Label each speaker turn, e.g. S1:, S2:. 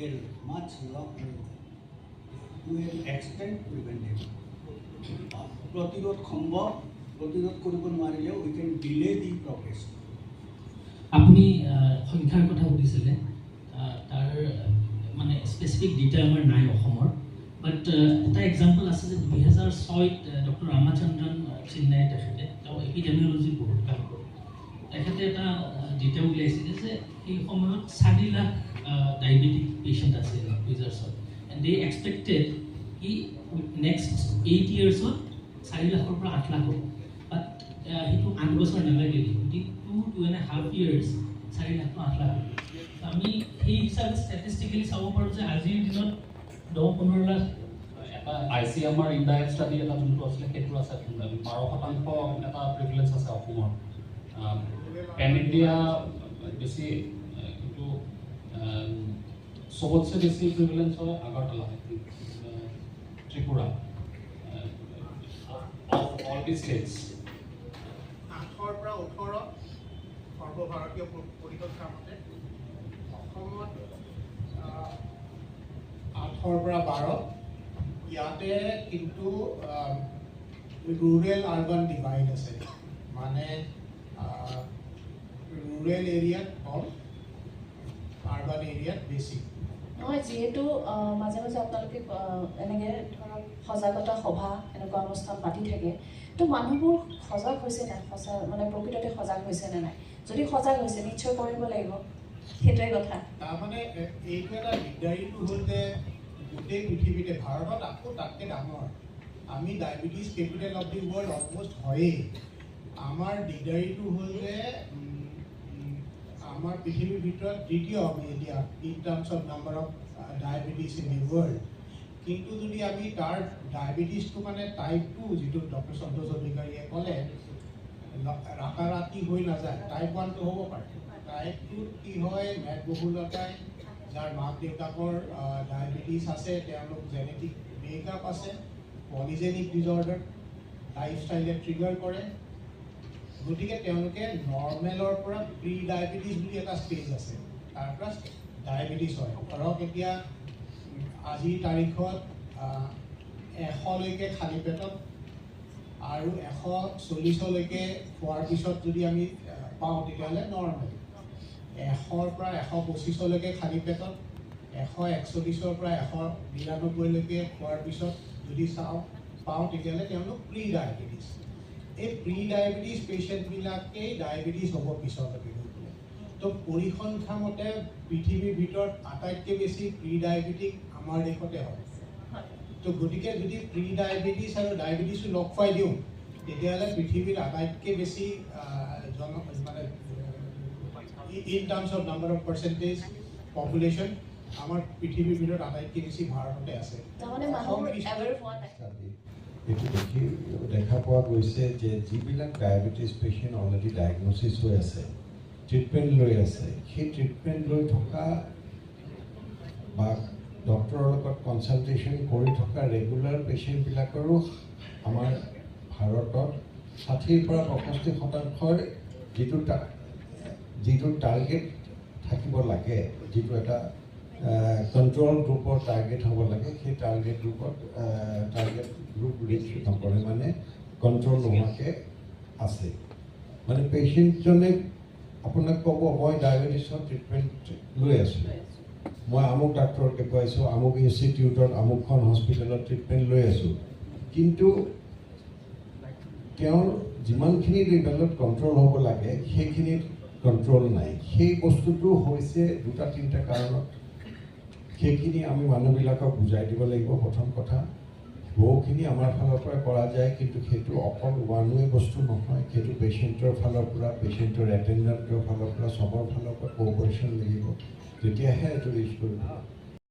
S1: ill, much long to an extent preventable. প্ৰতিৰোধ সম্ভৱ, প্ৰতিৰোধ কৰিব নোৱাৰিলেও we can delay the progress.
S2: আপুনি সংখ্যাৰ কথা সুধিছিলে, তাৰ মানে স্পেচিফিক ডিটা আমাৰ নাই অসমৰ, বাট এটা এক্সাম্পল আছে যে 2006ত ডক্টৰ ৰামাচন্দ্ৰন চেন্নাই তেখেতে তেওঁ এপিডেমিঅলজিত বহুত কাম কৰে। তেখেতে এটা ডিটা উলিয়াইছিলে যে সেই সময়ত 4 লাখ ডায়েবেটিক পেচেণ্ট আছিল উইজাৰ্ছত, এণ্ড দে এক্সপেক্টেড কি নেক্সট 8 yearsত 4 লাখৰ পৰা 8 লাখ হ'ব, বাট সেইটো 8 বছৰ নালাগিল, 2.5 years 4 লাখ পৰা 8 লাখ। আমি সেই হিচাপে ষ্টেটিষ্টিকেলি চাব পাৰোঁ যে আজিৰ দিনত 10-15 লাখ
S3: এটা ICMR ইনডাইৰেক্ট ষ্টাডি এটা যোনটো আছিলে সেইটো আছে 12% এটা প্ৰিভিলেঞ্চ আছে অসমৰ। পেন ইণ্ডিয়া বেছি কিন্তু চবতছে বেছি প্ৰিভিলেঞ্চ হয় Agartala, Tripura, all the states.
S4: 8 পৰা 18 সৰ্বভাৰতীয় পৰিসংখ্যা মতে অসমত 8 পৰা 12 ইয়াতে কিন্তু ৰুৰেল আৰ্বান ডিভাইড আছে, মানে ৰুৰেল এৰিয়াত কম, আৰ্বান এৰিয়াত বেছি।
S5: নহয়, যিহেতু মাজে মাজে আপোনালোকে এনেকৈ ধৰক সজাগতা সভা এনেকুৱা অনুষ্ঠান পাতি থাকে, তো মানুহবোৰ সজাগ হৈছে নাই, মানে প্ৰকৃততে সজাগ হৈছে নে নাই? যদি সজাগ হৈছে নিশ্চয় কৰিব লাগিব, সেইটোৱে কথা।
S4: তাৰমানে এইটো এটা দিগদাৰীটো হ'ল যে গোটেই পৃথিৱীতে, ভাৰতত আকৌ তাতকৈ ডাঙৰ, আমি diabetes capital of the world almost হয়েই। আমাৰ দিগদাৰীটো হ'ল যে আমাৰ পৃথিৱীৰ ভিতৰত দ্বিতীয় আমি এতিয়া in terms of number of diabetes in the world. কিন্তু যদি আমি তাৰ ডায়েবেটিছটো মানে টাইপ 2 যিটো ডক্টৰ সন্তোষ অধিকাৰীয়ে ক'লে ৰাতাৰাতি হৈ নাযায়, টাইপ 1টো হ'ব পাৰে। টাইপ 2 কি হয়, মেদবহুলতাই, যাৰ মাক দেউতাকৰ ডায়েবেটিছ আছে, তেওঁলোক জেনেটিক মেকআপ আছে, পলিজেনিক ডিজৰ্ডাৰ, লাইফষ্টাইলে ট্ৰিগাৰ কৰে, গতিকে তেওঁলোকে নৰ্মেলৰ পৰা প্ৰি ডায়েবেটিছ বুলি এটা ষ্টেজ আছে, তাৰ পৰা ডায়েবেটিছ হয়। ধৰক এতিয়া আজিৰ তাৰিখত 100লৈকে খালী পেটত আৰু 140লৈকে খোৱাৰ পিছত যদি আমি পাওঁ তেতিয়াহ'লে নৰ্মেল। 100ৰ পৰা 125লৈকে খালী পেটত, 141ৰ পৰা 192লৈকে খোৱাৰ পিছত যদি পাওঁ তেতিয়াহ'লে তেওঁলোক প্ৰি ডায়েবেটিছ। এই প্ৰি ডায়েবেটিছ পেচেণ্টবিলাকেই ডায়েবেটিছ হ'ব পিছলৈকে গৈ পেলাই। তো পৰিসংখ্যা মতে পৃথিৱীৰ ভিতৰত আটাইতকৈ বেছি প্ৰি ডায়েবেটিক আমাৰ দেশতে হয়। তো গতিকে যদি প্ৰি ডায়েবেটিছ আৰু ডায়েবেটিছো লগ খুৱাই দিওঁ তেতিয়াহ'লে পৃথিৱীত আটাইতকৈ বেছি মানে in terms of number of percentage population আমাৰ পৃথিৱীৰ ভিতৰত আটাইতকৈ বেছি ভাৰততে আছে।
S6: এইটো দেখা পোৱা গৈছে যে যিবিলাক ডায়েবেটিছ পেচেণ্ট অলৰেডি ডায়েগনচিছ হৈ আছে, ট্ৰিটমেণ্ট লৈ আছে, সেই ট্ৰিটমেণ্ট লৈ থকা বা ডক্টৰৰ লগত কনচালটেশ্যন কৰি থকা ৰেগুলাৰ পেচেণ্টবিলাকৰো আমাৰ ভাৰতত 60ৰ পৰা 65% যিটো টাৰ্গেট থাকিব লাগে, যিটো এটা কণ্ট্ৰল গ্ৰুপৰ টাৰ্গেট হ'ব লাগে, সেই টাৰ্গেট গ্ৰুপ ৰিচ নকৰে, মানে কণ্ট্ৰল নোহোৱাকৈ আছে। মানে পেচেণ্টজনে আপোনাক ক'ব মই ডায়েবেটিছৰ ট্ৰিটমেণ্ট লৈ আছোঁ, মই আমুক ডাক্তৰক দেখুৱাইছোঁ, আমুক ইনষ্টিটিউটত আমুকখন হস্পিটেলত ট্ৰিটমেণ্ট লৈ আছোঁ, কিন্তু তেওঁৰ যিমানখিনি লেভেলত কণ্ট্ৰল হ'ব লাগে সেইখিনিত কণ্ট্ৰল নাই। সেই বস্তুটো হৈছে 2-3টা কাৰণত। সেইখিনি আমি মানুহবিলাকক বুজাই দিব লাগিব। প্ৰথম কথা, বহুখিনি আমাৰ ফালৰ পৰা কৰা যায়, কিন্তু সেইটো অকল ওৱান ৱে বস্তু নহয়, সেইটো পেচেণ্টৰ ফালৰ পৰা, পেচেণ্টৰ এটেণ্ডেণ্টৰ ফালৰ পৰা, চবৰ ফালৰ পৰা কোঅপাৰেশ্যন লাগিব, তেতিয়াহে এইটো ৰিচ কৰিব।